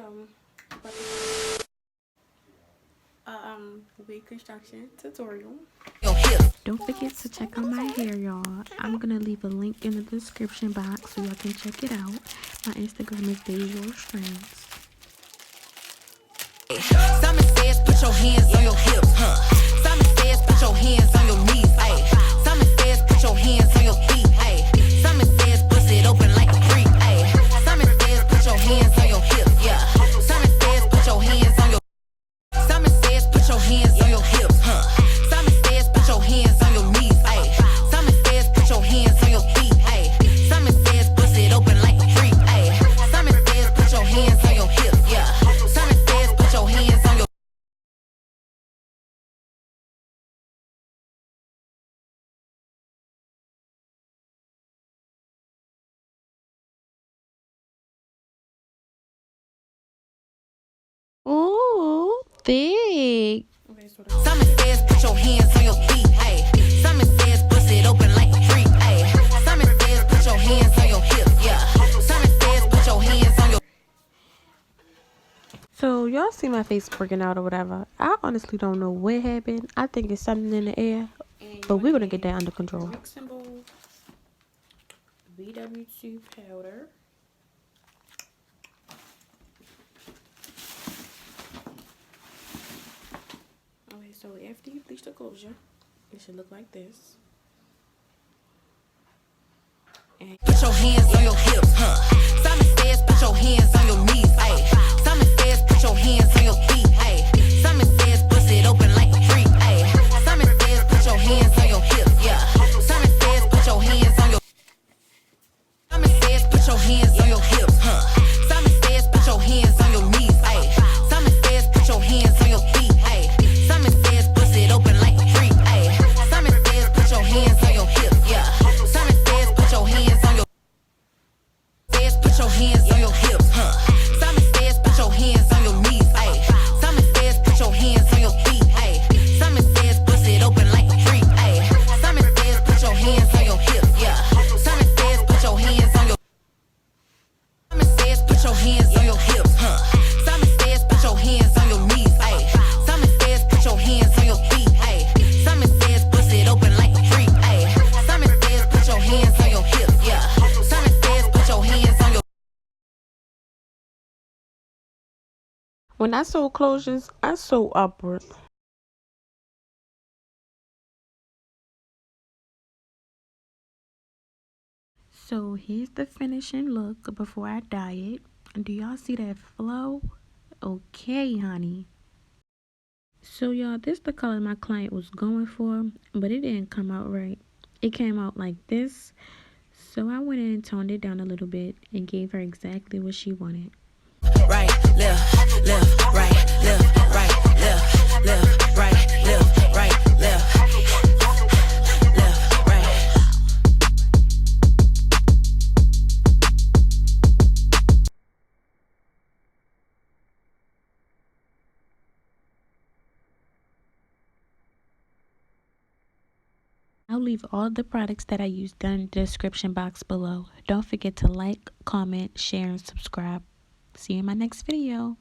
So, wig construction tutorial. Don't forget to check out my hair, y'all. I'm gonna leave a link in the description box so y'all can check it out. My Instagram is Dejour Strands. Simon says put your hands on your hips, huh? Simon says put your hands on your knees, ayy. Simon says put your hands on your feet, ayy. Simon says bust it open like a freak, ayy. Simon says put your hands on your hips, yeah. Simon says put your hands on your. Simon says put your hands on your hips, huh? Simon says put your hands on your knees, ayy. Simon says put your hands on your feet, ayy. Simon says bust it open like a freak, ayy. Simon says put your hands on your hips, yeah. Simon says put your hands on your. Ooh, thick. Simon says put your hands on your feet, ayy. Simon says bust it open like a freak, ayy. Simon says put your hands on your hips, yeah. Simon says put your hands on your. So y'all see my face working out or whatever. I honestly don't know what happened. I think it's something in the air, but we're gonna get that under control. BW2 powder. Okay, so after you bleach the closure, it should look like this. And put your hands on your hips, huh? Simon says put your hands on your knees, ayy. Simon says put your hands on your feet, ayy. Simon says bust it open like a freak, ayy. Simon says put your hands on your hips, yeah. Simon says put your hands on your. Simon says put your hands on your hips, huh? Simon says put your hands on your knees, ayy. Simon says put your hands on your feet, ayy. Simon says bust it open like a freak, ayy. Simon says put your hands on your hips, yeah. Simon says put your hands on your. Says put your hands on your hips, huh? Simon says put your hands on your knees, ayy. Simon says put your hands on your feet, ayy. Simon says bust it open like a freak, ayy. Simon says put your hands on your hips, yeah. Simon says put your hands on your. Simon says put your hands on your hips, huh? Simon says put your hands on your knees, ayy. Simon says put your hands on your feet, ayy. Simon says bust it open like a freak, ayy. Simon says put your hands on your hips, yeah. Simon says put your hands on your. When I sew closures, I sew upward. So here's the finishing look before I dye it. Do y'all see that flow? Okay, honey. So y'all, this the color my client was going for, but it didn't come out right. It came out like this. So I went in and toned it down a little bit and gave her exactly what she wanted. Right, left, left, right, left, right, left, left, right, left, right, left. I'll leave all the products that I used down in the description box below. Don't forget to like, comment, share, and subscribe. See you in my next video.